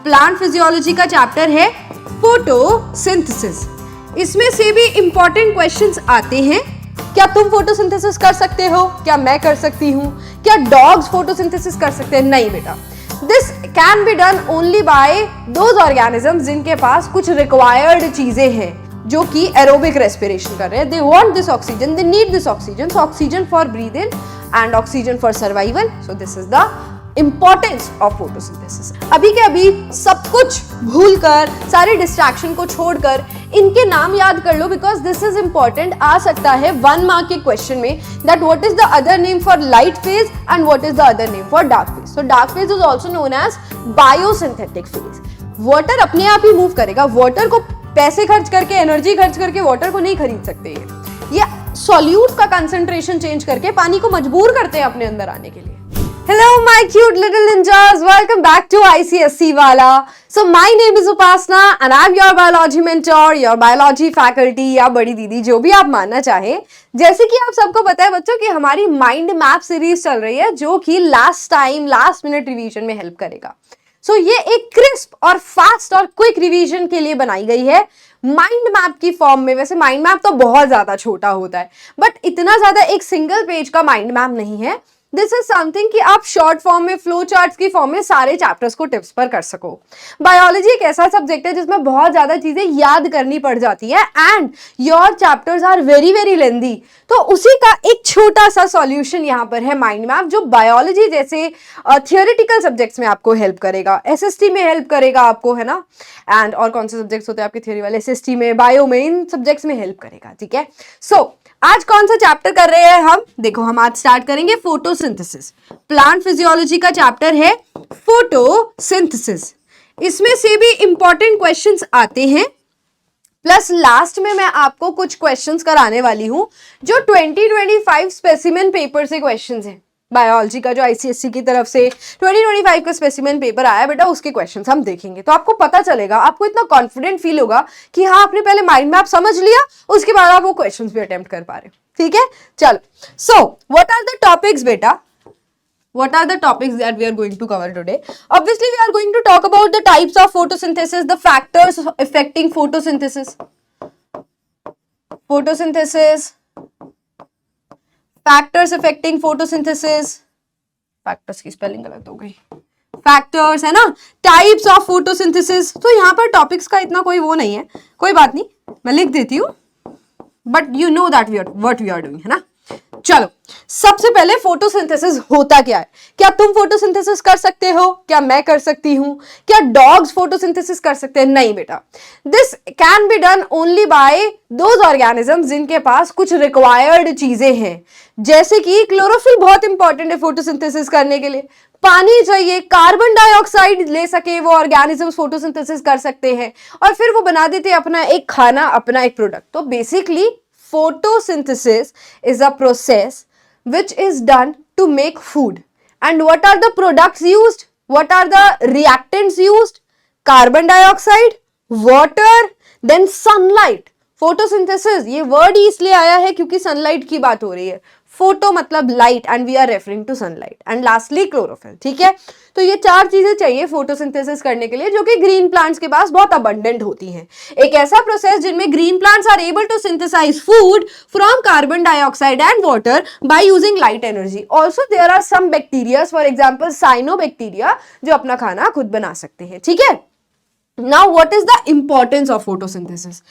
Plant physiology का chapter है photosynthesis. इसमें से भी इंपॉर्टेंट क्वेश्चंस आते हैं। क्या तुम फोटोसिंथेसिस कर सकते हो? क्या मैं कर सकती हूँ? क्या डॉग्स फोटोसिंथेसिस कर सकते हैं? नहीं बेटा, this can be done only by those organisms जिनके पास कुछ रिक्वायर्ड चीजें हैं, जो कि एरोबिक रेस्पिरेशन कर रहे हैं। They want this oxygen, they need this oxygen, so oxygen for breathe in and oxygen for survival. So this is the importance of photosynthesis. अभी के अभी सब कुछ भूलकर, सारे डिस्ट्रैक्शन को छोड़कर इनके नाम याद कर लो, बिकॉज दिस इज इंपॉर्टेंट। आ सकता है 1 मार्क के क्वेश्चन में that what is the other name for light phase and what is the other name for dark phase. So dark phase is also known as biosynthetic phase. Water अपने आप ही move करेगा। Water को पैसे खर्च करके, energy खर्च करके water को नहीं खरीद सकते। ये सॉल्यूट का कंसंट्रेशन चेंज करके पानी को मजबूर करते हैं अपने अंदर आने के लिए। Hello my cute little ninjas, welcome back to ICSE वाला। So my name is Upasna and I'm your biology mentor, your biology faculty या बड़ी दीदी, जो भी आप मानना चाहे। जैसे कि आप सबको पता है बच्चों कि हमारी माइंड मैप सीरीज चल रही है, जो कि लास्ट मिनट रिवीजन में हेल्प करेगा। So ये एक क्रिस्प और फास्ट और क्विक रिवीजन के लिए बनाई गई है माइंड मैप की फॉर्म में। वैसे माइंड मैप तो बहुत ज्यादा छोटा होता है, बट इतना ज्यादा एक सिंगल पेज का माइंड मैप नहीं है। दिस इज समथिंग कि आप शॉर्ट फॉर्म में, फ्लो चार्ट्स की फॉर्म में सारे चैप्टर्स को टिप्स पर कर सको। बायोलॉजी एक ऐसा सब्जेक्ट है जिसमें बहुत ज्यादा चीजें याद करनी पड़ जाती है and your chapters are very very lengthy. तो उसी का एक छोटा सा सॉल्यूशन यहाँ पर है माइंड मैप, जो बायोलॉजी जैसे थियोरेटिकल सब्जेक्ट्स में आपको हेल्प करेगा, एसएसटी में हेल्प करेगा आपको, है ना। एंड और कौन से सब्जेक्ट्स होते हैं आपके थियोरी वाले? एसएसटी में, बायो में, इन सब्जेक्ट्स में हेल्प करेगा। ठीक है, सो आज कौन सा चैप्टर कर रहे हैं हम? देखो, हम आज स्टार्ट करेंगे फोटोसिंथेसिस। प्लांट फिजियोलॉजी का चैप्टर है फोटोसिंथेसिस। इसमें से भी इंपॉर्टेंट क्वेश्चंस आते हैं, प्लस लास्ट में मैं आपको कुछ क्वेश्चंस कराने वाली हूं जो 2025 स्पेसिमेन पेपर से क्वेश्चंस हैं। बायोलॉजी का जो आईसीएसई की तरफ से 2025 का स्पेसिमेन पेपर आया बेटा, उसके क्वेश्चंस हम देखेंगे। तो आपको पता चलेगा, आपको इतना कॉन्फिडेंट फील होगा कि हाँ, आपने पहले माइंड मैप समझ लिया, उसके बाद आप वो क्वेश्चंस भी अटेम्प्ट कर पा रहे हो। ठीक है, चलो। So what are the topics बेटा? What are the topics that we are going to cover today? Obviously, we are going to talk about the types of photosynthesis, the factors affecting photosynthesis. Photosynthesis, factors affecting photosynthesis. Factors की spelling गलत हो गई। Factors है ना, types of photosynthesis। तो यहाँ पर topics का इतना कोई वो नहीं है, कोई बात नहीं, मैं लिख देती हूँ। But you know that what we are doing, है ना। चलो, सबसे पहले फोटोसिंथेसिस होता क्या है? क्या तुम फोटोसिंथेसिस कर सकते हो? क्या मैं कर सकती हूँ? क्या डॉग्स फोटोसिंथेसिस कर सकते हैं? नहीं बेटा, this can be done only by those organisms जिनके पास कुछ रिक्वायर्ड चीजें हैं। जैसे कि क्लोरोफिल बहुत इंपॉर्टेंट है फोटोसिंथेसिस करने के लिए, पानी चाहिए, कार्बन डाइऑक्साइड ले सके वो ऑर्गेनिजम्स फोटोसिंथेसिस कर सकते हैं, और फिर वो बना देते हैं अपना एक खाना, अपना एक प्रोडक्ट। तो basically photosynthesis is a process which is done to make food. And what are the products used? What are the reactants used? Carbon dioxide, water, then sunlight. Photosynthesis ये word ही इसलिए आया है क्योंकि sunlight की बात हो रही है। फोटो मतलब light and we are referring to sunlight. And lastly chlorophyll. ठीक है, तो ये 4 चीजें चाहिए फोटोसिंथेसिस करने के लिए, जो कि ग्रीन प्लांट्स के पास बहुत अबंडेंट होती हैं। एक ऐसा प्रोसेस जिनमें green plants are able to synthesise food from carbon dioxide and water by using light energy. Also there are some bacteria, for example cyanobacteria, जो अपना खाना खुद बना सकते हैं। ठीक है, now what is the importance of photosynthesis?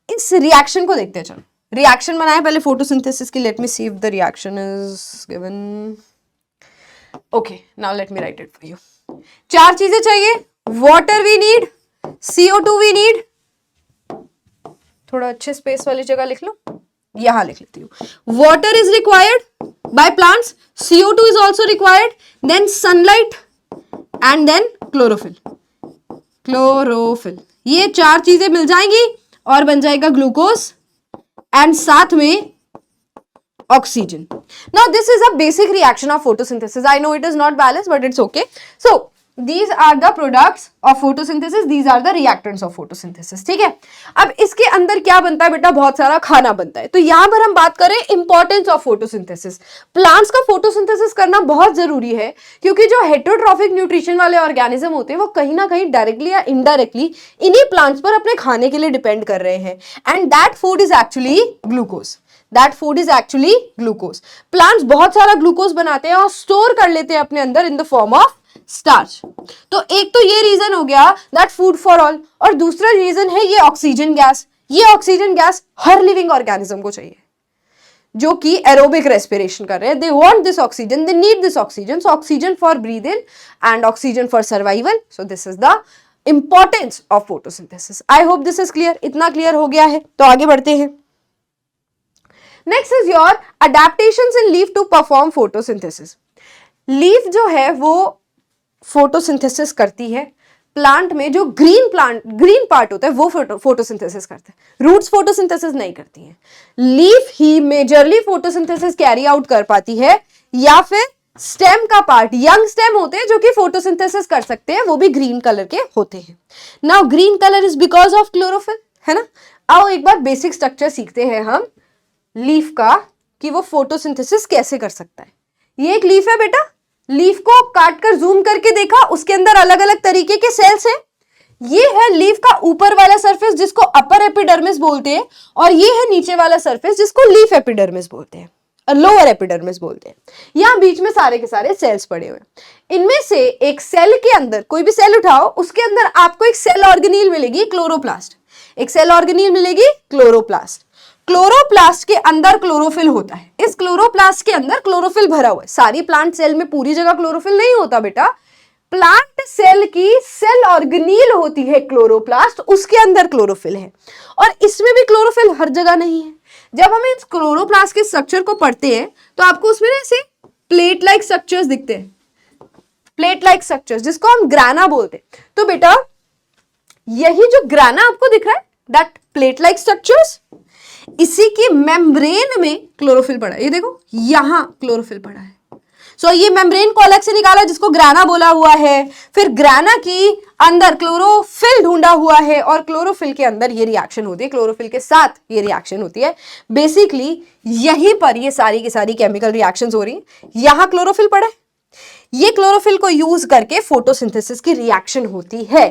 इस रिएक्शन को देखते हैं। चलो, रिएक्शन बनाए पहले फोटोसिंथेसिस की। Let me see if the reaction is given. Okay, now let me write it for you. 4 चीजें चाहिए। Water we need, CO2 we need, थोड़ा अच्छे स्पेस वाली जगह लिख लो, यहां लिख लेती हूँ। Water is required by plants, CO2 is also required, then sunlight and then chlorophyll. Chlorophyll, ये 4 चीजें मिल जाएंगी और बन जाएगा ग्लूकोज एंड साथ में oxygen. Now this is a basic reaction of photosynthesis. I know it is not balanced, but it's okay. So These are the products of photosynthesis, these are the reactants of photosynthesis. ठीक है, अब इसके अंदर क्या बनता है बेटा, बहुत सारा खाना बनता है। तो यहां पर हम बात करें इंपॉर्टेंस ऑफ फोटोसिंथेसिस। प्लांट्स का फोटोसिंथेसिस करना बहुत जरूरी है, क्योंकि जो हेटेरोट्रॉफिक न्यूट्रिशन वाले ऑर्गेनिज्म होते हैं वो कहीं ना कहीं डायरेक्टली या इनडायरेक्टली इन्हीं प्लांट्स पर अपने खाने के लिए डिपेंड कर रहे हैं, and that food is actually glucose. That food is actually glucose. Plants बहुत सारा ग्लूकोज बनाते हैं और स्टोर कर लेते हैं अपने अंदर in the form of starch. तो एक तो ये रीजन हो गया दैट फूड फॉर ऑल, और दूसरा रीजन है ये ऑक्सीजन गैस। ये ऑक्सीजन गैस हर लिविंग ऑर्गेनिज्म को चाहिए जो कि एरोबिक रेस्पिरेशन कर रहे हैं। They want this oxygen, they need this oxygen, so oxygen for breathe in and oxygen for survival. So this is the importance of photosynthesis. I hope this is clear. इतना clear हो गया है तो आगे बढ़ते हैं। Next is your adaptations in leaf to perform photosynthesis. Leaf जो है वो फोटोसिंथेसिस करती है। प्लांट में जो ग्रीन पार्ट होता है वो फोटोसिंथेसिस करता है, रूट्स फोटोसिंथेसिस नहीं करती हैं। लीफ ही मेजरली फोटोसिंथेसिस कैरी आउट कर पाती है, या फिर स्टेम का पार्ट, यंग स्टेम होते हैं जो कि फोटोसिंथेसिस कर सकते हैं, वो भी ग्रीन कलर के होते हैं। Now green colour is because of chlorophyll, है ना। आओ एक बार बेसिक स्ट्रक्चर सीखते हैं हम लीफ का, कि वो फोटोसिंथेसिस कैसे कर सकता है। ये एक लीफ है बेटा, लीफ को काट कर जूम करके देखा, उसके अंदर अलग अलग तरीके के सेल्स हैं। ये है लीफ का ऊपर वाला सरफेस जिसको अपर एपिडर्मिस बोलते हैं, और ये है नीचे वाला सरफेस जिसको लीफ एपिडर्मिस बोलते हैं और लोअर एपिडर्मिस बोलते हैं। यहां बीच में सारे के सारे सेल्स पड़े हुए हैं। इनमें से एक सेल के अंदर, कोई भी सेल उठाओ, उसके अंदर आपको एक सेल ऑर्गेनील मिलेगी, क्लोरोप्लास्ट। एक सेल ऑर्गेनील मिलेगी, क्लोरोप्लास्ट। क्लोरोप्लास्ट के अंदर क्लोरोफिल होता है। इस क्लोरोप्लास्ट के अंदर क्लोरोफिल भरा हुआ है। सारी प्लांट सेल में पूरी जगह क्लोरोफिल नहीं होता बेटा। प्लांट सेल की सेल ऑर्गेनील होती है क्लोरोप्लास्ट, उसके अंदर क्लोरोफिल है, और इसमें भी क्लोरोफिल हर जगह नहीं है। जब हम इस क्लोरोप्लास्ट के स्ट्रक्चर को पढ़ते हैं तो आपको उसमें ऐसे प्लेट लाइक स्ट्रक्चर्स दिखते हैं, प्लेट लाइक स्ट्रक्चर्स जिसको हम ग्राना बोलते हैं। तो बेटा यही जो ग्राना आपको दिख रहा है, दैट प्लेट लाइक स्ट्रक्चर्स, इसी की मेम्ब्रेन में क्लोरोफिल पड़ा है। ये देखो यहां क्लोरोफिल पड़ा है। सो ये मेम्ब्रेन को अलग से निकाला जिसको ग्राना बोला हुआ है, फिर ग्राना की अंदर क्लोरोफिल ढूंढा हुआ है, और क्लोरोफिल के अंदर ये रिएक्शन होती है, क्लोरोफिल के साथ ये रिएक्शन होती है। बेसिकली यहीं पर ये सारी की सारी केमिकल रिएक्शंस हो रही है। यहां क्लोरोफिल पड़ा है, ये क्लोरोफिल को यूज करके फोटोसिंथेसिस की रिएक्शन होती है।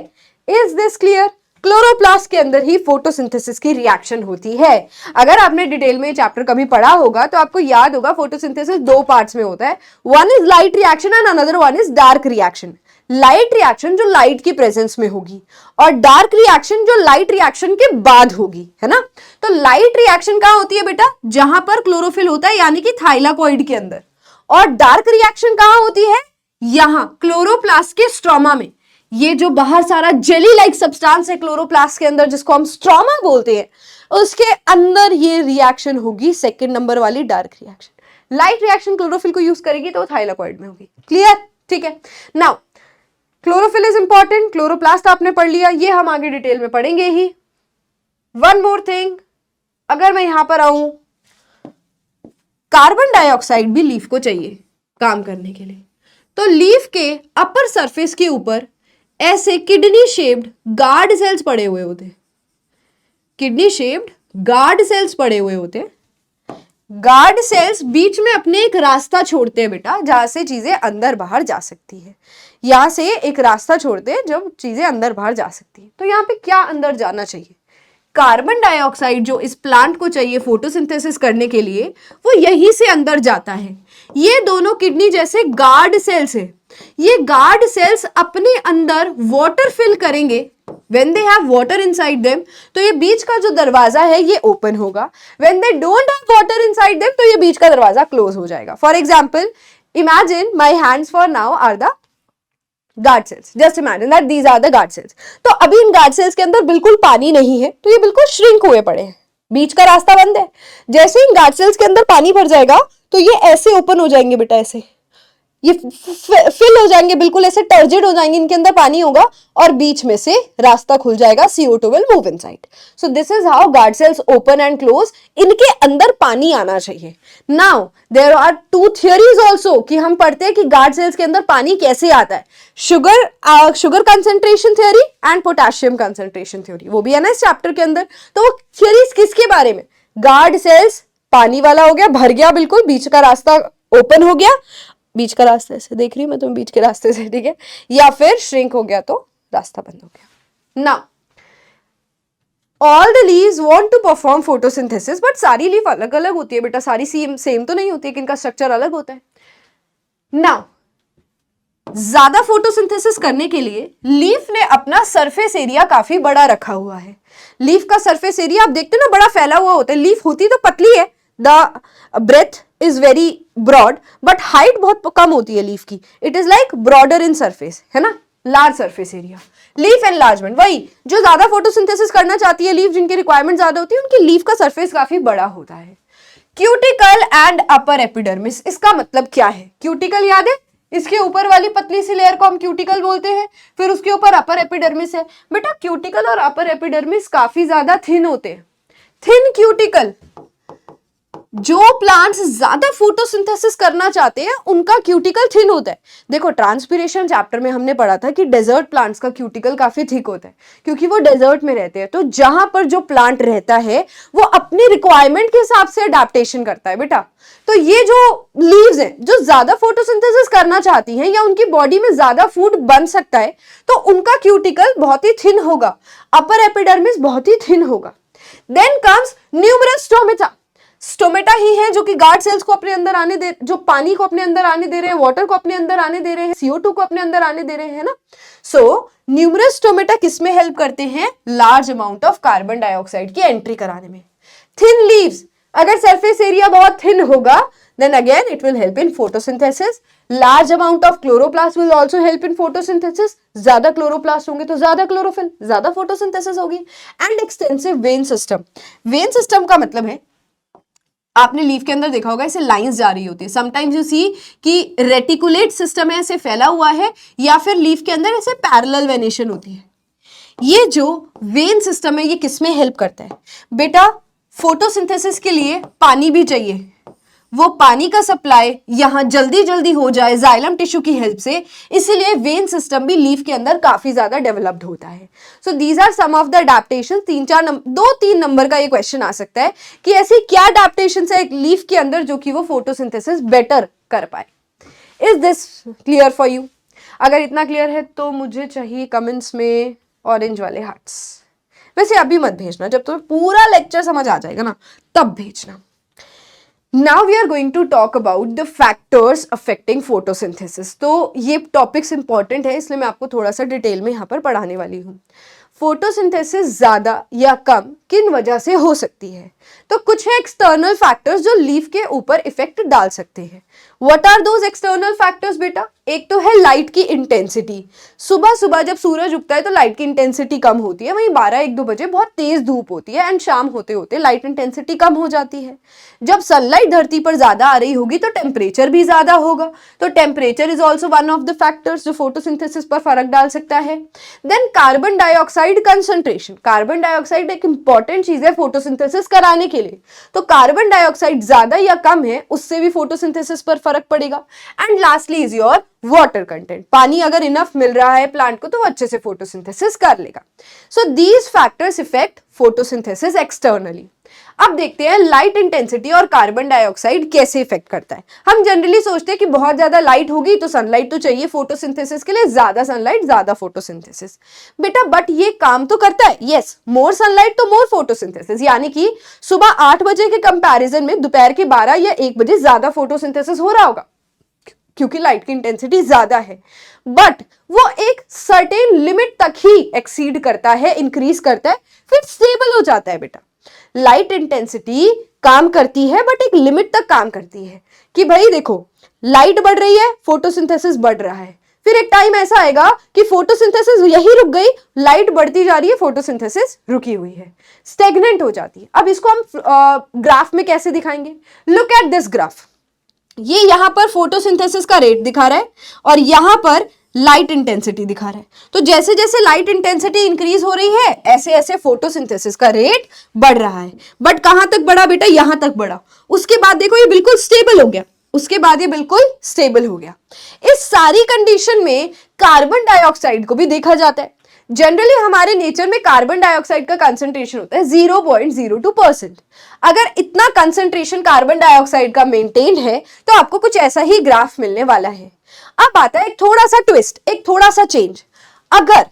Is this clear? क्लोरोप्लास्ट के अंदर ही फोटोसिंथेसिस की रिएक्शन होती है। अगर आपने डिटेल में चैप्टर कभी पढ़ा होगा तो आपको याद होगा फोटोसिंथेसिस दो पार्ट्स में होता है, one is light reaction and another one is dark reaction. Light reaction जो लाइट की प्रेजेंस में होगी, और डार्क रिएक्शन जो लाइट रिएक्शन के बाद होगी, है ना। तो लाइट रिएक्शन कहां होती है बेटा? जहां पर क्लोरोफिल होता है, यानी कि थाइलाकॉइड के अंदर। और डार्क रिएक्शन कहां होती है? यहां क्लोरोप्लास्ट के स्ट्रोमा में। ये जो बाहर सारा जेली लाइक सब्सटेंस है क्लोरोप्लास्ट के अंदर जिसको हम स्ट्रोमा बोलते हैं, उसके अंदर ये रिएक्शन होगी, सेकंड नंबर वाली dark reaction. Light reaction chlorophyll को यूज करेगी तो थाइलाकॉइड में होगी। क्लियर? ठीक है। Now chlorophyll is important, chloroplast आपने पढ़ लिया, ये हम आगे डिटेल में पढ़ेंगे ही। वन मोर थिंग, अगर मैं यहां पर आऊं, कार्बन डाइऑक्साइड भी लीफ को चाहिए काम करने के लिए। तो लीफ के अपर सरफेस के ऊपर ऐसे किडनी शेप्ड गार्ड सेल्स पड़े हुए होते हैं। किडनी शेप्ड गार्ड सेल्स पड़े हुए होते हैं। गार्ड सेल्स बीच में अपने एक रास्ता छोड़ते हैं बेटा, जहां से चीजें अंदर बाहर जा सकती है। यहां से एक रास्ता छोड़ते हैं जब चीजें अंदर बाहर जा सकती है। तो यहाँ पे क्या अंदर जाना चाहिए? कार्बन डाइऑक्साइड जो इस प्लांट को चाहिए फोटोसिंथेसिस करने के लिए, वो यहीं से अंदर जाता है। ये दोनों किडनी जैसे गार्ड सेल्स है। ये गार्ड सेल्स अपने अंदर वाटर फिल करेंगे। When they have water inside them, तो ये बीच का जो दरवाजा है ये ओपन होगा। When they don't have water inside them, तो ये बीच का दरवाजा क्लोज हो जाएगा। For example, imagine my hands for now are the guard cells. Just imagine that these are the guard cells. तो अभी इन guard cells के अंदर बिल्कुल पानी नहीं है, तो ये बिल्कुल श्रिंक हुए पड़े हैं, बीच का रास्ता बंद है। जैसे इन guard cells के अंदर पानी भर जाएगा तो ये ऐसे ओपन हो जाएंगे बेटा, ऐसे ये फिल हो जाएंगे, बिल्कुल ऐसे टर्जिड हो जाएंगे, इनके अंदर पानी होगा और बीच में से रास्ता खुल जाएगा, CO2 will move inside. So this is how guard cells open and close, इनके अंदर पानी आना चाहिए। Now there are two theories also कि हम पढ़ते हैं कि गार्ड सेल्स के अंदर पानी कैसे आता है, sugar concentration theory and potassium concentration theory, वो भी है ना इस चैप्टर के अंदर। तो वो थियरीज किसके बारे में, गार्ड सेल्स पानी वाला हो गया, भर गया बिल्कुल, बीच का रास्ता ओपन हो गया, बीच का रास्ता ऐसे देख रही हूं मैं तुम बीच के रास्ते से, ठीक है, या फिर श्रिंक हो गया तो रास्ता बंद हो गया। Now all the leaves want to perform photosynthesis, but सारी लीफ अलग अलग होती है बेटा, सारी सेम तो नहीं होती है, कि इनका स्ट्रक्चर अलग होता है। नाउ ज्यादा फोटोसिंथेसिस करने के लिए लीफ ने अपना सरफेस एरिया काफी बड़ा रखा हुआ है। लीफ का सरफेस एरिया आप देखते हो ना, बड़ा फैला हुआ होता है, लीफ होती तो पतली है, the breadth is very broad but height बहुत कम होती है लीफ की, it is like broader in surface, है ना, large surface area. Leaf enlargement, वही जो ज्यादा फोटोसिंथेसिस करना चाहती है लीफ, जिनकी रिक्वायरमेंट ज्यादा होती है, उनकी लीफ का सरफेस काफी बड़ा होता है। क्यूटिकल एंड अपर एपिडर्मिस, इसका मतलब क्या है, क्यूटिकल याद है, इसके ऊपर वाली पतली सी लेयर को हम क्यूटिकल बोलते हैं, फिर उसके ऊपर अपर एपिडर्मिस है। बेटा क्यूटिकल और अपर एपिडर्मिस काफी ज्यादा थिन होते हैं। थिन क्यूटिकल, जो प्लांट्स ज्यादा फोटोसिंथेसिस करना चाहते हैं उनका क्यूटिकल थिन होता है। देखो ट्रांसपिरेशन चैप्टर में हमने पढ़ा था कि डेजर्ट प्लांट्स का क्यूटिकल काफी थिक होता है, क्योंकि वो डेजर्ट में रहते हैं, तो जहां पर जो प्लांट रहता है वो अपनी रिक्वायरमेंट के हिसाब से अडेप्टेशन करता है बेटा। तो ये जो लीव्स हैं जो ज्यादा फोटोसिंथेसिस करना चाहती हैं या उनकी बॉडी में ज्यादा फूड बन सकता है, तो उनका क्यूटिकल बहुत ही थिन होगा, अपर एपिडर्मिस बहुत ही थिन होगा। Then comes numerous stomata, stomata ही है जो कि गार्ड सेल्स को अपने अंदर आने दे, जो पानी को अपने अंदर आने दे रहे हैं, वाटर को अपने अंदर आने दे रहे हैं, CO2 को अपने अंदर आने दे रहे हैं ना। सो न्यूमरस स्टोमेटा किस में हेल्प करते हैं, large amount of carbon dioxide की एंट्री कराने में। थिन लीव्स, अगर सरफेस एरिया बहुत थिन होगा then again it will help in photosynthesis. Large amount of chloroplast will also help in photosynthesis. ज्यादा क्लोरोप्लास्ट होंगे तो ज्यादा क्लोरोफिल, ज्यादा फोटोसिंथेसिस होगी। And extensive when system, when system का मतलब है, आपने लीफ के अंदर देखा होगा ऐसे लाइंस जा रही होती है, समटाइम्स यू सी कि रेटिकुलेट सिस्टम है, ऐसे फैला हुआ है, या फिर लीफ के अंदर ऐसे पैरेलल वेनेशन होती है। ये जो वेन सिस्टम है ये किसमें हेल्प करता है बेटा, फोटोसिंथेसिस के लिए पानी भी चाहिए, वो पानी का सप्लाई यहां जल्दी जल्दी हो जाए जाइलम टिश्यू की हेल्प से, इसलिए वेन सिस्टम भी लीफ के अंदर काफी ज्यादा डेवलप्ड होता है। So these are some of the adaptation. 2-3 number का ये क्वेश्चन आ सकता है कि ऐसी क्या अडैप्टेशन है एक लीफ के अंदर जो कि वो फोटोसिंथेसिस बेटर कर पाए। Is this clear for you? अगर इतना क्लियर है तो मुझे चाहिए कमेंट्स में ऑरेंज वाले हार्ट्स। वैसे अभी मत भेजना, जब तुम्हें पूरा लेक्चर समझ आ जाएगा ना तब भेजना। Now we are going to talk about the factors affecting photosynthesis. तो ये टॉपिक्स इंपॉर्टेंट है, इसलिए मैं आपको थोड़ा सा डिटेल में यहाँ पर पढ़ाने वाली हूँ। फोटोसिंथेसिस ज्यादा या कम किन वजह से हो सकती है, तो कुछ है एक्सटर्नल फैक्टर्स जो लीफ के ऊपर इफेक्ट डाल सकते हैं। What are those external factors बेटा? एक तो है लाइट की इंटेंसिटी। सुबह सुबह जब सूरज उगता है तो लाइट की इंटेंसिटी कम होती है, वहीं 12-1-2 बजे बहुत तेज धूप होती है एंड शाम होते होते लाइट इंटेंसिटी कम हो जाती है। जब सनलाइट धरती पर ज्यादा आ रही होगी तो टेम्परेचर भी ज्यादा होगा, तो temperature is also one of the factors जो फोटोसिंथेसिस पर फर्क डाल सकता है। Then carbon dioxide concentration, carbon dioxide एक इंपॉर्टेंट चीज है फोटोसिंथेसिस कराने के लिए, तो कार्बन डाइऑक्साइड ज्यादा या कम है उससे भी फोटोसिंथेसिस पर फर्क पड़ेगा। And lastly is your water content, पानी अगर इनफ मिल रहा है प्लांट को तो वो अच्छे से फोटोसिंथेसिस कर लेगा। So these factors effect photosynthesis externally. अब देखते हैं लाइट इंटेंसिटी और कार्बन डाइऑक्साइड कैसे इफेक्ट करता है। हम जनरली सोचते हैं कि बहुत ज्यादा लाइट होगी तो सनलाइट तो चाहिए फोटोसिंथेसिस के लिए, ज्यादा सनलाइट ज्यादा फोटोसिंथेसिस। बेटा बट ये काम तो करता है, यस, मोर सनलाइट तो मोर फोटोसिंथेसिस, यानी कि सुबह 8 बजे के कंपैरिजन में दोपहर के 12 या 1 बजे ज्यादा फोटोसिंथेसिस हो रहा होगा क्योंकि लाइट की इंटेंसिटी ज्यादा है, बट वो एक सर्टेन लिमिट तक ही एक्सीड करता है, इंक्रीज करता है, फिर स्टेबल हो जाता है बेटा। लाइट इंटेंसिटी काम करती है बट एक लिमिट तक काम करती है कि भाई देखो लाइट बढ़ रही है, फोटोसिंथेसिस बढ़ रहा है, फिर एक टाइम ऐसा आएगा कि फोटोसिंथेसिस यही रुक गई, लाइट बढ़ती जा रही है, फोटोसिंथेसिस रुकी हुई है, स्टेगनेंट हो जाती है। अब इसको हम ग्राफ में कैसे दिखाएंगे? Look at this graph. ये यहां पर फोटोसिंथेसिस का रेट दिखा रहा है और यहां पर लाइट इंटेंसिटी दिखा रहा है। तो जैसे जैसे लाइट इंटेंसिटी इंक्रीज हो रही है ऐसे ऐसे फोटोसिंथेसिस का रेट बढ़ रहा है। बट कहां तक बढ़ा बेटा, यहां तक बढ़ा। उसके बाद देखो ये बिल्कुल स्टेबल हो गया, उसके बाद ये बिल्कुल स्टेबल हो गया। इस सारी कंडीशन में कार्बन डाइऑक्साइड को भी देखा जाता है। जनरली हमारे नेचर में कार्बन डाइऑक्साइड का कंसंट्रेशन होता है 0.02%। अगर इतना कंसंट्रेशन कार्बन डाइऑक्साइड का मेंटेन है तो आपको कुछ ऐसा ही ग्राफ मिलने वाला है। अब आता है एक थोड़ा सा ट्विस्ट, एक थोड़ा सा चेंज। अगर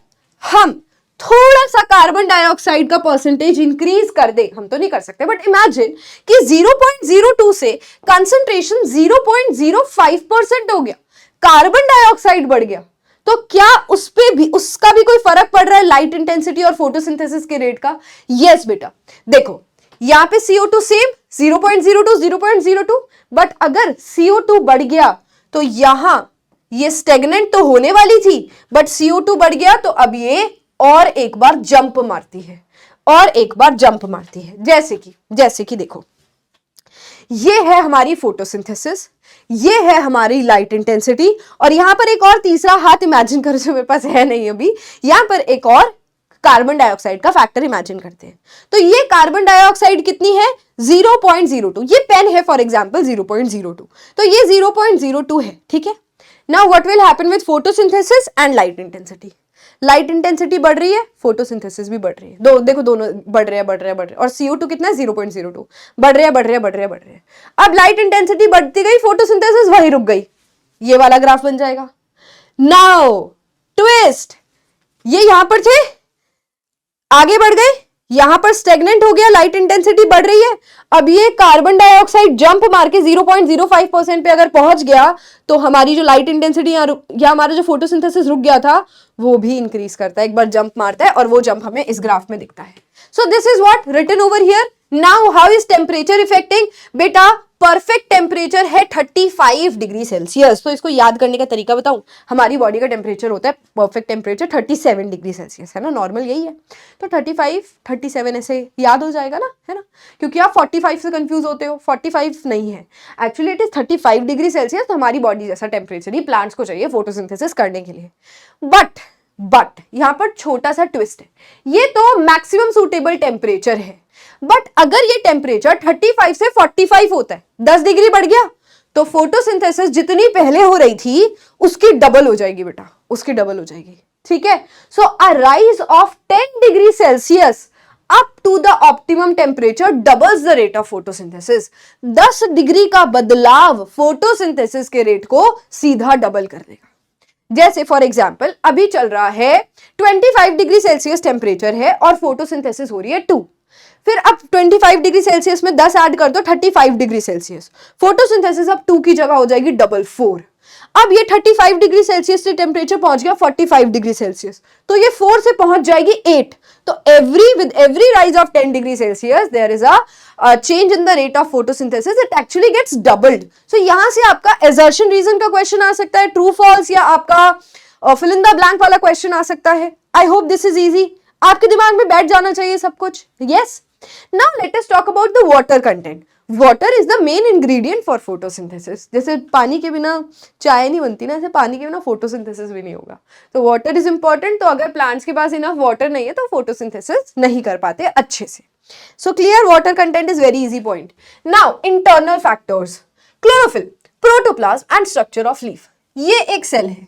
हम थोड़ा सा कार्बन डाइऑक्साइड का परसेंटेज इंक्रीज कर दे, हम तो नहीं कर सकते बट इमेजिन कि 0.02 से कंसंट्रेशन 0.05% हो गया, कार्बन डाइऑक्साइड बढ़ गया, तो क्या उस पे भी, उसका भी कोई फर्क पड़ रहा है लाइट इंटेंसिटी और फोटोसिंथेसिस के रेट का? यस बेटा, देखो यहां पे CO2 सेम 0.02, बट अगर CO2 बढ़ गया तो यहां ये स्टेगनेंट तो होने वाली थी, बट CO2 बढ़ गया तो अब ये और एक बार जंप मारती है, और एक बार जंप मारती है। जैसे कि देखो ये है हमारी फोटोसिंथेसिस, ये है हमारी लाइट इंटेंसिटी, और यहां पर एक और तीसरा हाथ इमेजिन करो जो मेरे पास है नहीं अभी, यहां पर एक और कार्बन डाइऑक्साइड का फैक्टर इमेजिन करते हैं। तो ये कार्बन डाइऑक्साइड कितनी है? 0.02। ये पेन है फॉर एग्जांपल 0.02, तो ये 0.02 है, ठीक है। Now what will happen with photosynthesis and light intensity? Light intensity बढ़ रही है, फोटोसिंथेसिस भी बढ़ रही है, देखो दोनों बढ़ रहे हैं। और CO2 कितना है? 0.02। बढ़ रहे हैं। अब लाइट इंटेंसिटी बढ़ती गई, फोटोसिंथेसिस वहीं रुक गई, ये वाला ग्राफ बन जाएगा। नाउ ट्विस्ट, ये यहां पर थे, आगे बढ़ गए, यहां पर स्टेगनेंट हो गया, लाइट इंटेंसिटी बढ़ रही है। अब ये कार्बन डाइऑक्साइड जंप मार के 0.05% पे अगर पहुंच गया तो हमारी जो लाइट इंटेंसिटी या हमारा जो फोटोसिंथेसिस रुक गया था वो भी इंक्रीज करता है, एक बार जंप मारता है, और वो जंप हमें इस ग्राफ में दिखता है। So this is what written over here. Now how is temperature affecting? बेटा परफेक्ट टेम्परेचर है 35 डिग्री सेल्सियस। तो इसको याद करने का तरीका बताऊं, हमारी बॉडी का टेम्परेचर होता है परफेक्ट टेम्परेचर 37 डिग्री सेल्सियस, है ना, नॉर्मल यही है। तो 35 37 ऐसे याद हो जाएगा ना, है ना, क्योंकि आप 45 से कंफ्यूज होते हो, 45 नहीं है actually, it is 35 degree Celsius. तो हमारी बॉडी जैसा टेम्परेचर ही प्लांट्स को चाहिए फोटोसिंथेसिस करने के लिए। बट यहां पर छोटा सा ट्विस्ट है, ये तो मैक्सिमम सूटेबल टेम्परेचर है, बट अगर ये टेम्परेचर 35 से 45 होता है, 10 डिग्री बढ़ गया, तो फोटोसिंथेसिस जितनी पहले हो रही थी उसकी डबल हो जाएगी बेटा, उसकी डबल हो जाएगी, ठीक है। So a rise of 10 degree Celsius up to the optimum temperature doubles the rate of photosynthesis. 10 degree का बदलाव फोटोसिंथेसिस के रेट को सीधा डबल कर देगा। जैसे फॉर एग्जाम्पल अभी चल रहा है 25 डिग्री सेल्सियस टेम्परेचर है और फोटोसिंथेसिस हो रही है 2, फिर अब 25 डिग्री सेल्सियस में 10 ऐड कर दो 35 डिग्री सेल्सियस, फोटोसिंथेसिस अब 2 की जगह हो जाएगी डबल 4। अब ये 35 डिग्री सेल्सियस से टेम्परेचर पहुंच गया 45 डिग्री सेल्सियस, तो ये 4 से पहुंच जाएगी 8। तो with every rise of 10 degree Celsius there is a change in the rate of photosynthesis, it actually gets doubled। so यहां से आपका assertion reason का क्वेश्चन आ सकता है, true false, या आपका fill in the blank वाला क्वेश्चन आ सकता है। I hope this is easy, आपके दिमाग में बैठ जाना चाहिए सब कुछ। yes, now let us talk about the water content। Water is the main ingredient for photosynthesis. जैसे पानी के बिना चाय नहीं बनती ना, ऐसे पानी के बिना फोटोसिंथेसिस भी नहीं होगा। तो वाटर इज इंपॉर्टेंट, तो अगर प्लांट्स के पास इनफ वाटर नहीं है तो फोटोसिंथेसिस नहीं कर पाते अच्छे से। So clear, water content is very easy point. Now internal factors, chlorophyll, protoplasm and structure of leaf. ये एक सेल है,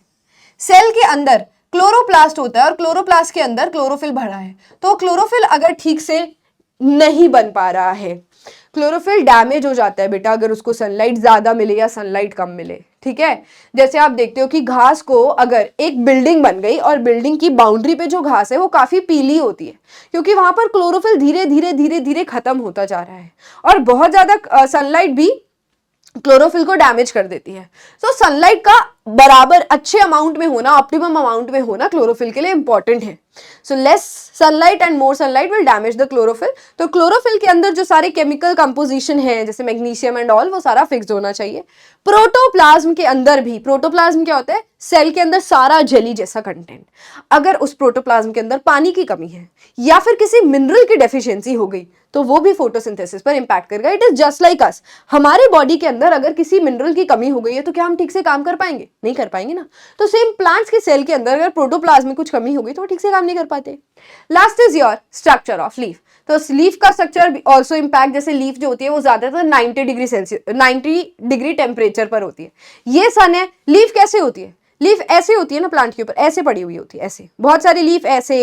सेल के अंदर क्लोरोप्लास्ट होता है और क्लोरोप्लास्ट के अंदर क्लोरोफिल भरा है। तो क्लोरोफिल अगर ठीक से नहीं बन पा रहा है, क्लोरोफिल डैमेज हो जाता है बेटा अगर उसको सनलाइट ज्यादा मिले या सनलाइट कम मिले, ठीक है। जैसे आप देखते हो कि घास को, अगर एक बिल्डिंग बन गई और बिल्डिंग की बाउंड्री पे जो घास है वो काफी पीली होती है, क्योंकि वहां पर क्लोरोफिल धीरे धीरे धीरे धीरे खत्म होता जा रहा है, और बहुत ज्यादा सनलाइट भी क्लोरोफिल को डैमेज कर देती है। तो सनलाइट का बराबर अच्छे अमाउंट में होना, ऑप्टिमम अमाउंट में होना क्लोरोफिल के लिए इंपॉर्टेंट है। So less sunlight and more sunlight will damage the chlorophyll. तो क्लोरोफिल के अंदर जो सारे केमिकल कंपोजिशन है जैसे मैग्नीशियम एंड ऑल, वो सारा फिक्स होना चाहिए। प्रोटोप्लाज्म के अंदर भी, प्रोटोप्लाज्म क्या होता है? सेल के अंदर सारा जेली जैसा कंटेंट। अगर उस प्रोटोप्लाज्म के अंदर पानी की कमी है या फिर किसी मिनरल की डेफिशिएंसी हो गई तो वो भी फोटोसिंथेसिस पर इंपैक्ट करेगा। It is just like us. हमारे बॉडी के अंदर अगर किसी मिनरल की कमी हो गई है तो क्या हम ठीक से काम कर पाएंगे? नहीं कर पाएंगे ना। तो सेम प्लांट्स के सेल के अंदर अगर प्रोटोप्लाज्म में कुछ कमी हो गई तो वो ठीक से काम नहीं कर पाते। Last is your structure of leaf. तो लीफ का स्ट्रक्चर ऑल्सो इंपैक्ट, जैसे लीफ जो होती है वो ज्यादातर 90 डिग्री सेल्सियस 90 डिग्री टेम्परेचर पर होती है। ये सन है। लीफ कैसे होती है? लीफ ऐसे होती है ना, प्लांट के ऊपर ऐसे पड़ी हुई होती है, ऐसे बहुत सारी लीफ ऐसे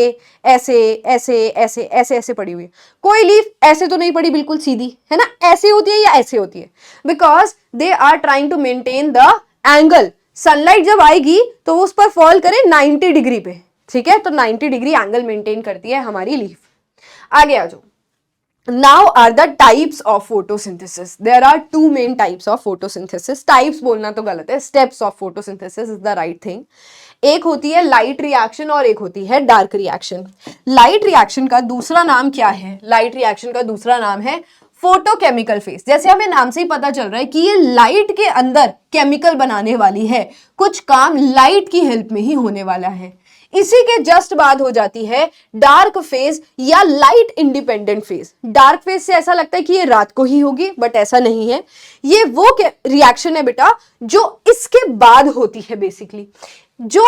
ऐसे ऐसे ऐसे ऐसे ऐसे पड़ी हुई है। कोई लीफ ऐसे तो नहीं पड़ी बिल्कुल सीधी, है ना, ऐसे होती है या ऐसे होती है, because they are trying to maintain the angle. Sunlight जब आएगी तो वो उस पर फॉल करे 90 डिग्री पे, ठीक है, तो 90 डिग्री एंगल मेंटेन करती है हमारी लीफ। आगे आ जाओ। Now are the types of photosynthesis. There are two main types of photosynthesis. Types बोलना तो गलत है, steps of photosynthesis is the right thing. एक होती है लाइट रिएक्शन और एक होती है डार्क रिएक्शन। लाइट रिएक्शन का दूसरा नाम क्या है? लाइट रिएक्शन का दूसरा नाम है फोटोकेमिकल फेज। जैसे हमें नाम से ही पता चल रहा है कि ये लाइट के अंदर केमिकल बनाने वाली है, कुछ काम लाइट की हेल्प में ही होने वाला है। इसी के जस्ट बाद हो जाती है डार्क फेज या light independent phase. Dark phase से ऐसा लगता है कि ये रात को ही होगी, बट ऐसा नहीं है। ये वो रिएक्शन है बेटा जो इसके बाद होती है। बेसिकली जो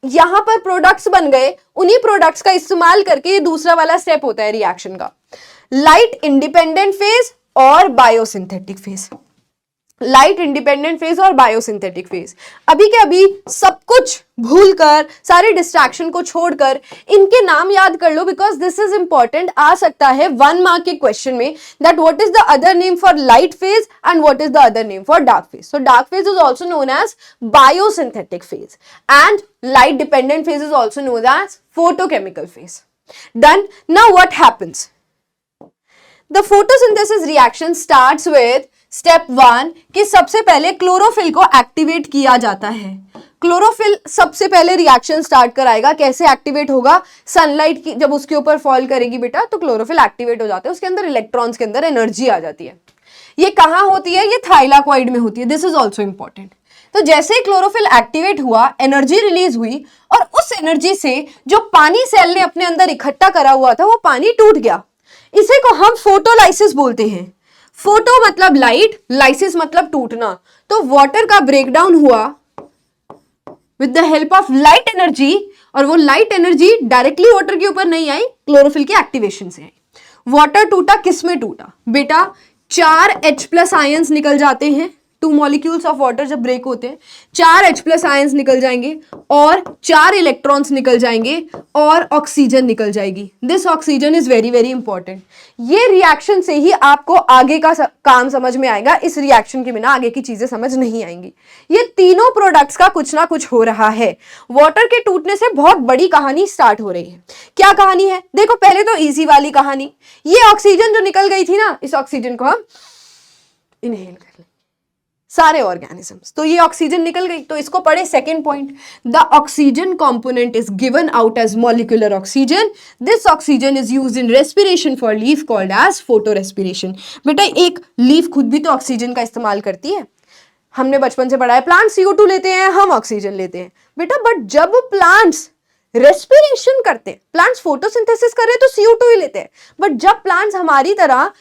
यहां पर प्रोडक्ट्स बन गए, उन्हीं प्रोडक्ट्स का इस्तेमाल करके ये दूसरा वाला स्टेप होता है रिएक्शन का, लाइट इंडिपेंडेंट फेज और biosynthetic phase. Light independent phase और बायोसिंथेटिक फेज। अभी के अभी सब कुछ भूलकर, सारे डिस्ट्रैक्शन को छोड़कर इनके नाम याद कर लो, बिकॉज दिस इज इंपॉर्टेंट। आ सकता है 1 मार्क के क्वेश्चन में that what is the other name for light phase and what is the other name for dark phase. So dark phase is also known as biosynthetic phase and light dependent phase is also known as photochemical phase. Done. Now what happens? The photosynthesis reaction starts with step 1 कि सबसे पहले chlorophyll को activate किया जाता है। Chlorophyll सबसे पहले reaction start कराएगा। कैसे एक्टिवेट होगा? सनलाइट की जब उसके ऊपर फॉल करेगी बेटा तो क्लोरोफिल एक्टिवेट हो जाता है, उसके अंदर इलेक्ट्रॉन्स के अंदर एनर्जी आ जाती है। ये कहां होती है? ये थाइलाकॉइड में होती है। This is also important. तो जैसे ही क्लोरोफिल एक्टिवेट हुआ, एनर्जी रिलीज हुई और उस एनर्जी से जो पानी सेल ने अपने अंदर इकट्ठा करा हुआ था वो पानी टूट गया। इसे को हम फोटोलाइसिस बोलते हैं। फोटो मतलब लाइट, लाइसिस मतलब टूटना। तो वाटर का ब्रेकडाउन हुआ with the help of light energy, और वो लाइट एनर्जी डायरेक्टली वाटर के ऊपर नहीं आई, क्लोरोफिल के एक्टिवेशन से आई। वाटर टूटा, किस में टूटा बेटा? 4 H+ आयंस निकल जाते हैं। 2 मॉलिक्यूल्स ऑफ वाटर जब ब्रेक होते हैं 4 H+ आयंस निकल जाएंगे और 4 इलेक्ट्रॉन्स निकल जाएंगे और ऑक्सीजन निकल जाएगी। This oxygen is very very important. ये रिएक्शन से ही आपको आगे का काम समझ में आएगा। इस रिएक्शन के बिना आगे की चीजें समझ नहीं आएंगी। ये तीनों प्रोडक्ट्स का कुछ ना कुछ हो रहा है। वाटर के टूटने से बहुत बड़ी कहानी स्टार्ट हो रही है। क्या कहानी है? देखो पहले तो इजी वाली कहानी, ये ऑक्सीजन जो निकल गई थी ना, इस ऑक्सीजन को हम इनहेल कर लें सारे ऑर्गेनिजम्स, तो ये ऑक्सीजन निकल गई। तो इसको पढ़े second point, the oxygen component is given out as molecular oxygen. This oxygen is used in respiration for leaf called as photo respiration. बेटा एक लीफ खुद भी तो ऑक्सीजन का इस्तेमाल करती है। हमने बचपन से पढ़ा है प्लांट CO2 लेते हैं, हम ऑक्सीजन लेते हैं बेटा। बट जब प्लांट्स रेस्पिरेशन करते हैं, प्लांट्स फोटोसिंथेसिस कर रहे हैं तो CO2 ही लेते हैं। बट जब प्लांट्स हमारी तरह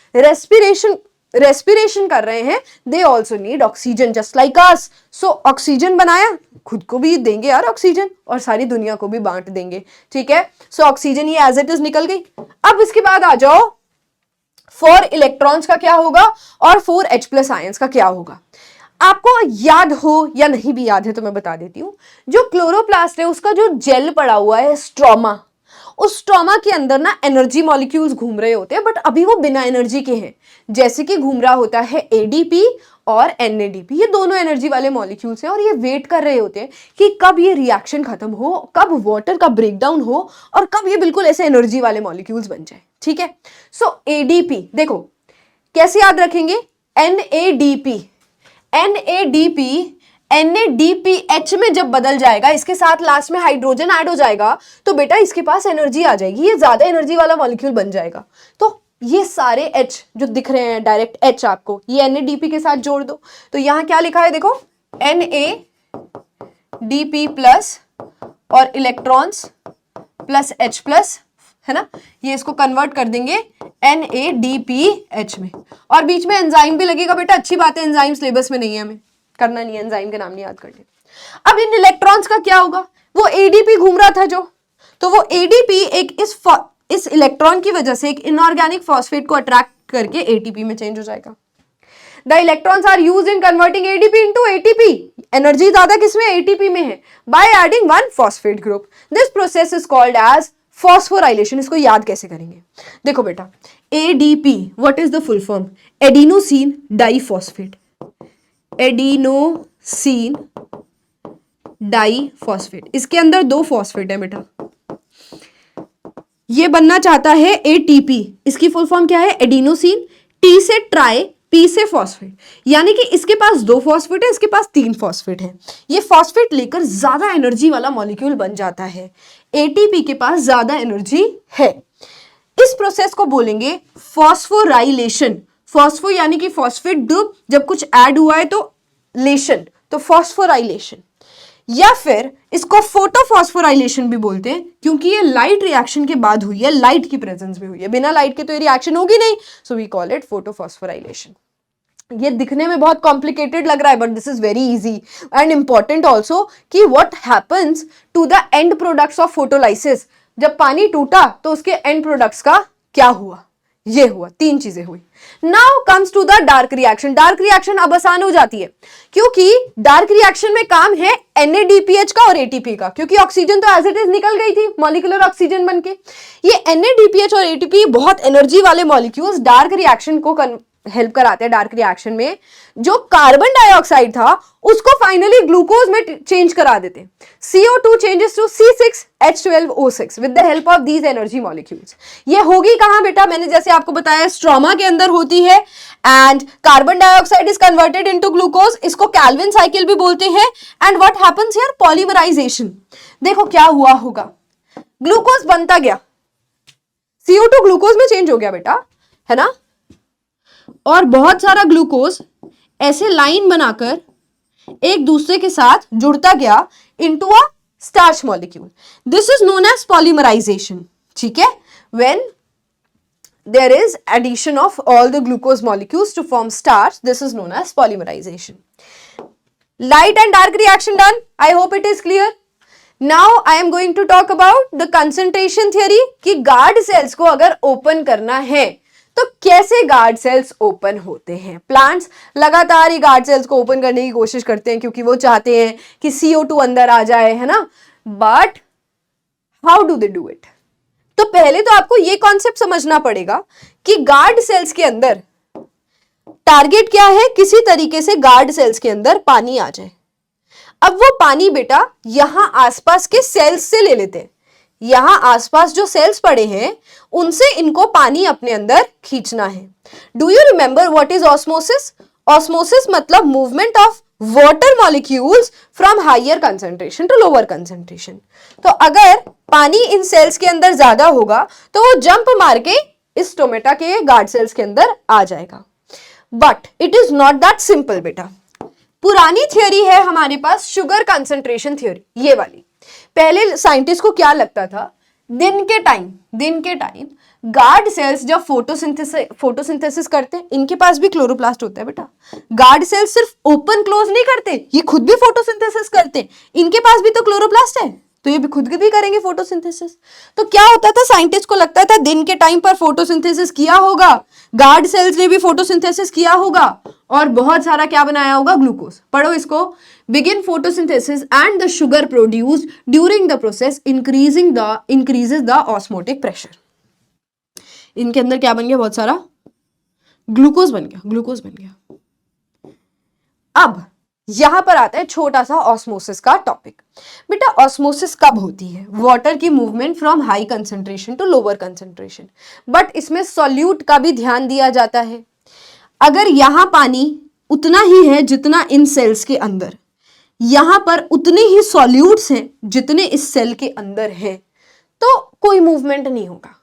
रेस्पिरेशन कर रहे हैं, they also need oxygen just like us. So oxygen बनाया, खुद को भी देंगे यार ऑक्सीजन और सारी दुनिया को भी बांट देंगे, ठीक है। सो ऑक्सीजन ये एज इट इज निकल गई। अब इसके बाद आ जाओ 4 इलेक्ट्रॉन्स का क्या होगा और 4 H+ आयंस का क्या होगा। आपको याद हो या नहीं भी याद है तो मैं बता देती हूं। जो क्लोरोप्लास्ट है उसका जो जेल पड़ा हुआ है स्ट्रोमा, उस स्ट्रोमा के अंदर ना एनर्जी मॉलिक्यूल्स घूम रहे होते हैं, बट अभी वो बिना एनर्जी के हैं। जैसे कि घूम रहा होता है ADP और NADP, ये दोनों एनर्जी वाले मॉलिक्यूल्स हैं और ये वेट कर रहे होते हैं कि कब ये रिएक्शन खत्म हो, कब वाटर का ब्रेकडाउन हो और कब ये बिल्कुल ऐसे एनर्जी वाले मॉलिक्यूल्स बन जाए, ठीक है। सो ADP देखो कैसे याद रखेंगे, NADPH में जब बदल जाएगा, इसके साथ लास्ट में हाइड्रोजन ऐड हो जाएगा, तो बेटा इसके पास एनर्जी आ जाएगी, ये ज्यादा एनर्जी वाला मॉलिक्यूल बन जाएगा। तो ये सारे H जो दिख रहे हैं डायरेक्ट H आपको, ये NADP के साथ जोड़ दो। तो यहां क्या लिखा है देखो, NADP+ और इलेक्ट्रॉन्स प्लस H+, है ना। ये इसको कन्वर्ट कर देंगे NADPH में, और बीच में एंजाइम भी लगेगा बेटा, अच्छी बात है, एंजाइम सिलेबस में नहीं है, हमें करना नहीं है, एंजाइम के नाम नहीं याद करने। अब इन इलेक्ट्रॉन्स का क्या होगा, वो ADP घूम रहा था जो, तो वो ADP एक इस इलेक्ट्रॉन की वजह से एक इनऑर्गेनिक फॉस्फेट को अट्रैक्ट करके ATP में चेंज हो जाएगा। The electrons are used in converting ADP into ATP, energy ज्यादा किसमें, ATP में है, by adding one phosphate group. This process is called as phosphorylation. इसको याद कैसे करेंगे, देखो बेटा, ADP what is the full form, adenosine diphosphate, adenosine diphosphate, इसके अंदर 2 फॉस्फेट है बेटा, ये बनना चाहता है ATP, इसकी फुल फॉर्म क्या है, एडिनोसिन, T से ट्राई, P से फॉस्फेट, यानी कि इसके पास 2 फॉस्फेट है, इसके पास 3 फॉस्फेट है, ये फॉस्फेट लेकर ज्यादा एनर्जी वाला मॉलिक्यूल बन जाता है, ATP के पास ज्यादा एनर्जी है। इस प्रोसेस को बोलेंगे फॉस्फोराइलेशन। फॉस्फो यानी कि फॉस्फेट ग्रुप, जब कुछ ऐड हुआ है तो लेशन, तो फॉस्फोराइलेशन, या फिर इसको फोटोफॉस्फोराइलेशन भी बोलते हैं, क्योंकि ये लाइट रिएक्शन के बाद हुई है, लाइट की प्रेजेंस में हुई है, बिना लाइट के तो ये रिएक्शन होगी नहीं, so we call it photophosphorylation. ये दिखने में बहुत कॉम्प्लिकेटेड लग रहा है, but this is very easy and important also, कि what happens to the end products of photolysis. जब पानी टूटा तो उसके एंड प्रोडक्ट्स का क्या हुआ, ये हुआ, 3 चीजें हुई। Now comes to the dark reaction. Dark reaction अब आसान हो जाती है, क्योंकि डार्क रिएक्शन में काम है NADPH का और ATP का, क्योंकि ऑक्सीजन तो एज इट इज निकल गई थी मॉलिक्यूलर ऑक्सीजन बनके। ये NADPH और ATP बहुत एनर्जी वाले मॉलिक्यूल्स डार्क रिएक्शन को हेल्प कराते हैं। डार्क रिएक्शन में जो कार्बन डाइऑक्साइड था उसको फाइनली ग्लूकोज में चेंज करा देते। CO2 changes to C6H12O6 with the help of these energy molecules. ये होगी कहां बेटा, मैंने जैसे आपको बताया स्ट्रोमा के अंदर होती है, and carbon dioxide is converted into glucose, इसको कैल्विन साइकिल भी बोलते हैं। And what happens here, polymerisation. देखो क्या हुआ होगा, ग्लूकोज बनता गया, CO2 ग्लूकोज में चेंज हो गया बेटा, है ना, और बहुत सारा ग्लूकोज ऐसे लाइन बनाकर एक दूसरे के साथ जुड़ता गया into a starch molecule. This is known as polymerisation. ठीक है, when there is addition of all the glucose molecules to form starch, this is known as polymerization. Light and dark reaction done. I hope it is clear. Now I am going to talk about the concentration theory कि guard cells को अगर open करना है तो कैसे guard cells open होते हैं। Plants लगातार ही गार्ड सेल्स को ओपन करने की कोशिश करते हैं, क्योंकि वो चाहते हैं कि CO2 अंदर आ जाए, है ना, but how do they do it. तो पहले तो आपको ये कॉन्सेप्ट समझना पड़ेगा कि गार्ड सेल्स के अंदर टारगेट क्या है, किसी तरीके से गार्ड सेल्स के अंदर पानी आ जाए। अब वो पानी बेटा यहां आसपास के सेल्स से ले लेते हैं, यहां आसपास जो सेल्स पड़े हैं उनसे इनको पानी अपने अंदर खींचना है। Do you remember what is osmosis? Osmosis मतलब movement of water molecules from higher concentration to lower concentration. तो अगर पानी इन सेल्स के अंदर ज्यादा होगा तो वो जंप मार के इस स्टोमेटा के गार्ड सेल्स के अंदर आ जाएगा, but it is not that simple बेटा। पुरानी थियोरी है हमारे पास शुगर कंसेंट्रेशन थियोरी, ये वाली। पहले साइंटिस्ट को क्या लगता था, दिन के टाइम गार्ड सेल्स जब फोटोसिंथेसिस करते हैं, इनके पास भी क्लोरोप्लास्ट होता है बेटा। गार्ड सेल्स सिर्फ ओपन क्लोज नहीं करते, ये खुद भी फोटोसिंथेसिस करते हैं, इनके पास भी तो क्लोरोप्लास्ट है, तो ये भी खुद भी करेंगे फोटोसिंथेसिस। तो क्या होता था, साइंटिस्ट को लगता था दिन के टाइम पर फोटोसिंथेसिस किया होगा, गार्ड सेल्स ने भी फोटोसिंथेसिस किया होगा और बहुत सारा क्या बनाया होगा, ग्लूकोज। पढ़ो इसको, begin photosynthesis and the sugar produced during the process increases the osmotic pressure। इनके अंदर क्या बन गया, बहुत सारा ग्लूकोज बन गया। अब यहां पर आता है छोटा सा ऑस्मोसिस का टॉपिक। बेटा ऑस्मोसिस कब होती है, वाटर की movement from high concentration to lower concentration, but इसमें सॉल्यूट का भी ध्यान दिया जाता है। अगर यहां पानी उतना ही है जितना इन सेल्स के अंदर, यहां पर उतने ही सॉल्यूट्स हैं जितने इस सेल के अंदर हैं, तो कोई मूवमेंट नहीं होगा।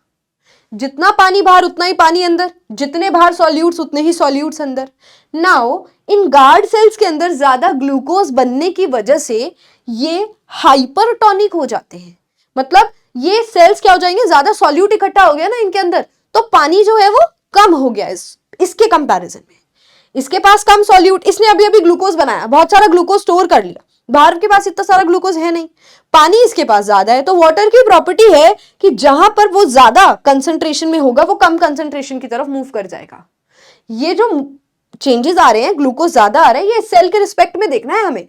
जितना पानी बाहर उतना ही पानी अंदर, जितने बाहर सॉल्यूट्स उतने ही सॉल्यूट्स अंदर। नाउ इन गार्ड सेल्स के अंदर ज्यादा ग्लूकोज बनने की वजह से ये हाइपरटोनिक हो जाते हैं, मतलब ये सेल्स क्या हो जाएंगे, ज्यादा सॉल्यूट इकट्ठा हो गया ना इनके अंदर, तो पानी जो है वो कम हो गया इसके कंपैरिजन में। इसके पास कम सॉल्यूट, इसने अभी अभी ग्लूकोज बनाया, बहुत सारा ग्लूकोज स्टोर कर लिया, बाहर के पास इतना सारा ग्लूकोज है नहीं, पानी इसके पास ज्यादा है। तो वाटर की प्रॉपर्टी है कि जहां पर वो ज्यादा कंसंट्रेशन में होगा वो कम कंसंट्रेशन की तरफ मूव कर जाएगा। ये जो चेंजेस आ रहे हैं, ग्लूकोज ज्यादा आ रहा है, ये सेल के रिस्पेक्ट में देखना है हमें।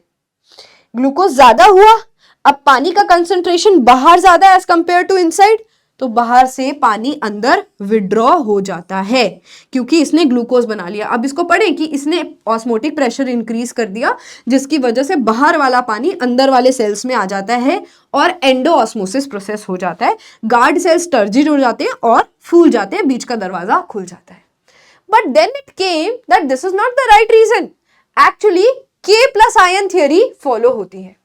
ग्लूकोज ज्यादा हुआ, अब पानी का कंसंट्रेशन बाहर ज्यादा एज कंपेयर टू इनसाइड, तो बाहर से पानी अंदर विड्रॉ हो जाता है क्योंकि इसने ग्लूकोज बना लिया। अब इसको पढ़ें कि इसने ऑस्मोटिक प्रेशर इंक्रीज कर दिया जिसकी वजह से बाहर वाला पानी अंदर वाले सेल्स में आ जाता है और एंडोऑस्मोसिस प्रोसेस हो जाता है। गार्ड सेल्स टर्जिड हो जाते हैं और फूल जाते हैं, बीच का दरवाजा खुल जाता है। But then it came that this is not the right reason. Actually K plus ion theory follow होती है।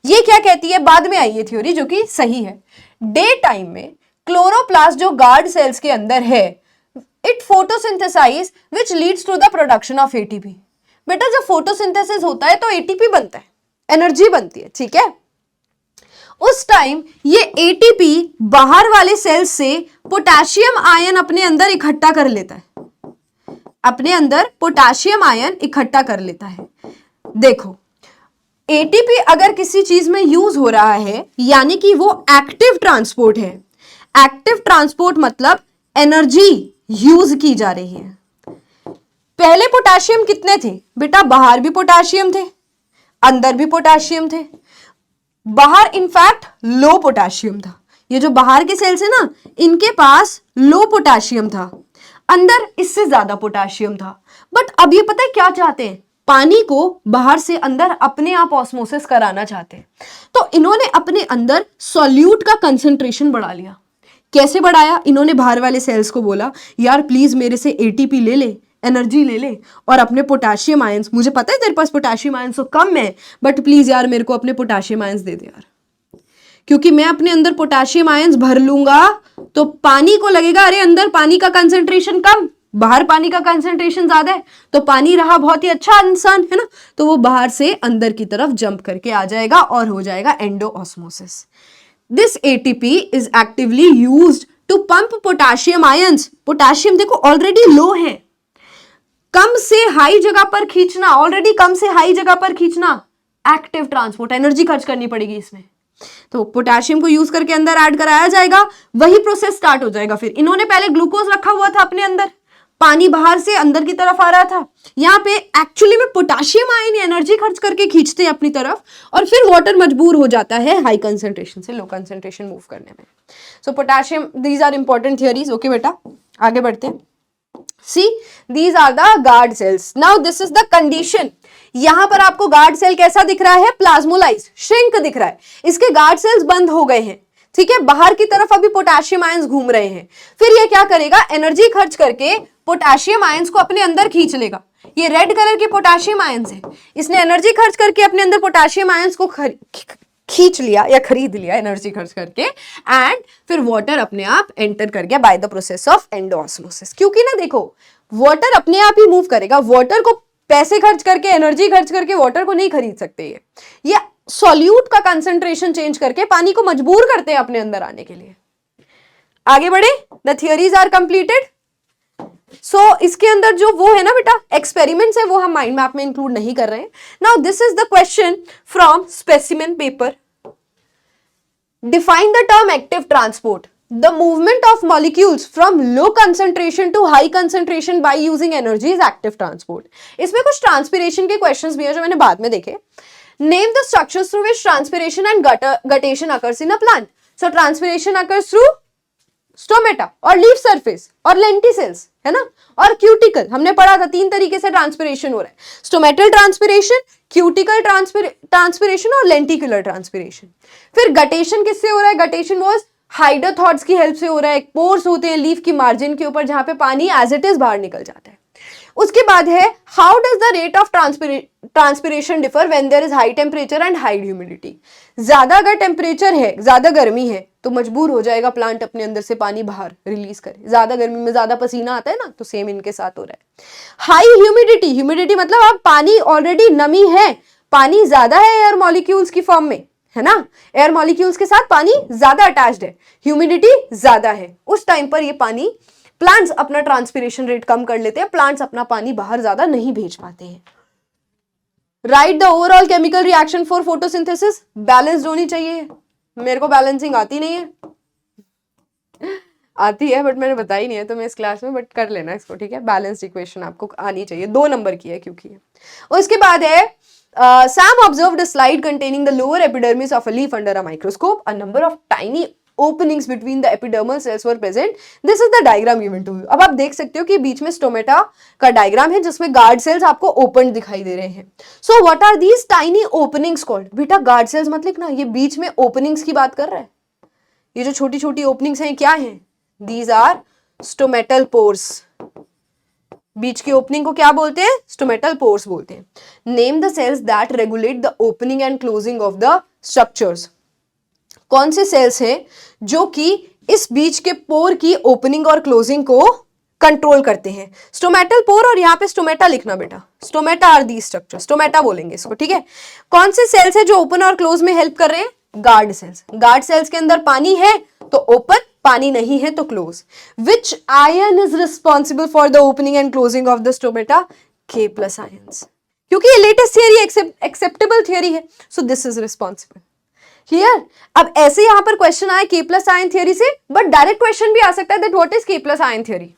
ये क्या कहती है, बाद में आई ये थ्योरी जो कि सही है। डे टाइम में क्लोरोप्लास्ट जो गार्ड सेल्स के अंदर है, it photosynthesise which leads to the production of ATP. बेटा जब फोटोसिंथेसिस होता है तो एटीपी बनता है, एनर्जी बनती है, ठीक है। उस टाइम ये एटीपी बाहर वाले सेल्स से पोटेशियम आयन अपने अंदर इकट्ठा कर लेता है, अपने अंदर पोटेशियम आयन इकट्ठा कर लेता है। देखो एटीपी अगर किसी चीज में यूज हो रहा है यानी कि वो एक्टिव ट्रांसपोर्ट है। एक्टिव ट्रांसपोर्ट मतलब एनर्जी यूज की जा रही है। पहले पोटेशियम कितने थे बेटा, बाहर भी पोटेशियम थे, अंदर भी पोटेशियम थे। बाहर इनफैक्ट लो पोटेशियम था, ये जो बाहर के सेल्स है ना इनके पास लो पोटेशियम था, अंदर इससे ज्यादा पोटेशियम था। बट अब ये पता है क्या चाहते हैं, पानी को बाहर से अंदर अपने आप ऑस्मोसिस कराना चाहते हैं। तो इन्होंने अपने अंदर सॉल्यूट का कंसंट्रेशन बढ़ा लिया। कैसे बढ़ाया, इन्होंने बाहर वाले सेल्स को बोला यार प्लीज मेरे से एटीपी ले ले, एनर्जी ले ले, और अपने पोटेशियम आयंस, मुझे पता है तेरे पास पोटेशियम आयंस तो कम है बट प्लीज यार मेरे को अपने पोटेशियम आयंस दे दे यार, क्योंकि मैं अपने अंदर पोटेशियम आयंस भर लूंगा तो पानी को लगेगा अरे अंदर पानी का कंसंट्रेशन कम, बाहर पानी का कंसंट्रेशन ज्यादा है, तो पानी रहा बहुत ही अच्छा इंसान है ना, तो वो बाहर से अंदर की तरफ जंप करके आ जाएगा और हो जाएगा endosmosis. This ATP is actively used to pump potassium ions. Potassium देखो ऑलरेडी लो है, कम से हाई जगह पर खींचना, ऑलरेडी कम से हाई जगह पर खींचना, एक्टिव ट्रांसपोर्ट, एनर्जी खर्च करनी पड़ेगी इसमें। तो पोटेशियम को यूज करके अंदर ऐड कराया जाएगा, वही प्रोसेस स्टार्ट हो जाएगा। फिर इन्होंने पहले ग्लूकोज रखा हुआ था अपने अंदर, पानी बाहर से अंदर की तरफ आ रहा था, यहाँ पे एक्चुअली में पोटेशियम आयन एनर्जी खर्च करके खींचते हैं अपनी तरफ और फिर वाटर मजबूर हो जाता है हाई कंसंट्रेशन से लो कंसंट्रेशन मूव करने में। So potassium, these are important theories. Okay बेटा आगे बढ़ते हैं। See these are the guard cells. Now this is the condition. यहां पर आपको गार्ड सेल कैसा दिख रहा है, प्लाज्मोलाइज, श्रिंक दिख रहा है, इसके गार्ड सेल्स बंद हो गए हैं, ठीक है। बाहर की तरफ अभी पोटेशियम आयंस घूम रहे हैं। फिर ये क्या करेगा, एनर्जी खर्च करके पोटेशियम आयंस को अपने अंदर खींच लेगा। ये रेड कलर के पोटेशियम आयंस है, इसने एनर्जी खर्च करके अपने अंदर पोटेशियम आयंस को खींच लिया या खरीद लिया एनर्जी खर्च करके, एंड फिर वाटर अपने आप एंटर कर गया by the process of endosmosis. क्योंकि ना देखो वाटर अपने आप ही मूव करेगा, वाटर को पैसे खर्च करके, एनर्जी खर्च करके वाटर को नहीं खरीद सकते। ये सॉल्यूट का कंसंट्रेशन चेंज करके पानी को मजबूर करते हैं अपने अंदर आने के लिए। आगे बढ़े, द थियरीज आर कंप्लीटेड। सो इसके अंदर जो वो है ना बेटा एक्सपेरिमेंट्स है वो हम माइंड मैप में इंक्लूड नहीं कर रहे हैं। Now this is the question from specimen paper. Define the term active transport, the movement of molecules from low concentration to high concentration by using energy is active transport. इसमें कुछ transpiration के questions भी है जो मैंने बाद में देखे। Name the structures through which transpiration and guttation occurs in a plant. So transpiration occurs through stomata और लीफ सरफेस और लेंटिसेल्स, है ना, और क्यूटिकल। हमने पढ़ा था 3 तरीके से ट्रांसपिरेशन हो रहा है, स्टोमेटल ट्रांसपिरेशन, क्यूटिकल ट्रांसपिरेशन और लेंटिकुलर ट्रांसपिरेशन। फिर गटेशन किससे हो रहा है, गटेशन वाज हाइड्रोथॉट्स की हेल्प से हो रहा है। पोर्स होते हैं लीफ की मार्जिन के ऊपर जहां पे पानी एज इट इज बाहर निकल जाता है। उसके बाद है how does the rate of transpiration differ when there is high temperature and high humidity. ज्यादा अगर टेम्परेचर है, ज्यादा गर्मी है तो मजबूर हो जाएगा प्लांट अपने अंदर से पानी बाहर रिलीज करे। ज्यादा गर्मी में ज्यादा पसीना आता है ना, तो सेम इनके साथ हो रहा है। हाई ह्यूमिडिटी, ह्यूमिडिटी मतलब आप पानी ऑलरेडी नमी है, पानी ज्यादा है एयर मॉलिक्यूल्स की फॉर्म में, है ना, एयर मॉलिक्यूल्स के साथ पानी ज्यादा अटैच्ड है, ह्यूमिडिटी ज्यादा है, उस टाइम पर ये पानी प्लांट्स अपना ट्रांसपिरेशन रेट कम कर लेते हैं, प्लांट्स अपना पानी बाहर ज्यादा नहीं भेज पाते हैं। Right the overall chemical reaction for photosynthesis, balanced होनी चाहिए। मेरे को बैलेंसिंग आती नहीं है, आती है बट मैंने बताई नहीं है तो मैं इस क्लास में, बट कर लेना इसको, ठीक है। बैलेंस्ड इक्वेशन आपको आनी चाहिए, 2 नंबर की है क्योंकि। और इसके बाद है Sam observed a slide containing the lower epidermis of a leaf under a microscope. A number of tiny openings between the epidermal cells were present. This is the diagram given to you. अब आप देख सकते हो कि बीच में stomata का diagram है जिसमें गार्ड सेल्स आपको ओपन दिखाई दे रहे हैं। So what are these tiny openings called? बेटा गार्ड सेल्स मत लिखना, ये बीच में ओपनिंग्स की बात कर रहा है। ये जो छोटी छोटी ओपनिंग्स हैं क्या हैं? These are stomatal pores. बीच की ओपनिंग को क्या बोलते हैं? स्टोमेटल पोर्स बोलते हैं। Name the cells that regulate the opening and closing of the structures. कौन से सेल्स हैं जो कि इस बीच के पोर की ओपनिंग और क्लोजिंग को कंट्रोल करते हैं? स्टोमेटल पोर, और यहाँ पे स्टोमेटा लिखना बेटा, stomata are the structure, stomata बोलेंगे इसको, ठीक है। कौन से सेल्स है जो ओपन और क्लोज में हेल्प कर रहे हैं? Guard cells. गार्ड सेल्स के अंदर पानी है तो ओपन, पानी नहीं है तो close. Which ion is responsible for the opening and closing of the stomata? K+ ions, क्योंकि ये लेटेस्ट थियरी, एक्सेप्टेबल थियरी है, so this is responsible. Clear? अब ऐसे यहां पर क्वेश्चन आए K+ आयन थियरी से, बट डायरेक्ट क्वेश्चन भी आ सकता है that what is K+ ion theory,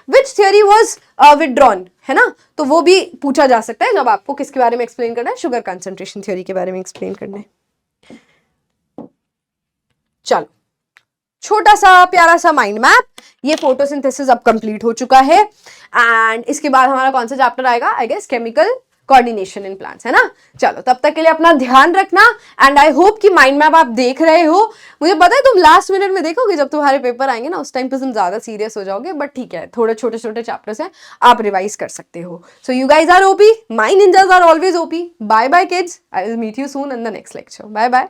which theory was withdrawn, है ना? तो वो भी पूछा जा सकता है जब आपको किसके बारे में एक्सप्लेन करना है, शुगर कंसंट्रेशन थियरी के बारे में एक्सप्लेन करना है। चलो, छोटा सा प्यारा सा माइंड मैप, ये फोटोसिंथेसिस अब कंप्लीट हो चुका है। एंड इसके बाद हमारा कौन सा चैप्टर आएगा? I guess chemical coordination in plants, है ना? चलो, तब तक के लिए अपना ध्यान रखना। एंड आई होप कि माइंड मैप आप देख रहे हो। मुझे पता है तुम लास्ट मिनट में देखोगे, जब तुम्हारे पेपर आएंगे ना, उस टाइम पे तुम ज्यादा सीरियस हो जाओगे, बट ठीक है, थोड़े छोटे छोटे चैप्टर्स हैं, आप रिवाइज कर सकते हो। So you guys are OP, my ninjas are always OP. Bye bye kids, I will meet you soon in the next lecture. Bye bye.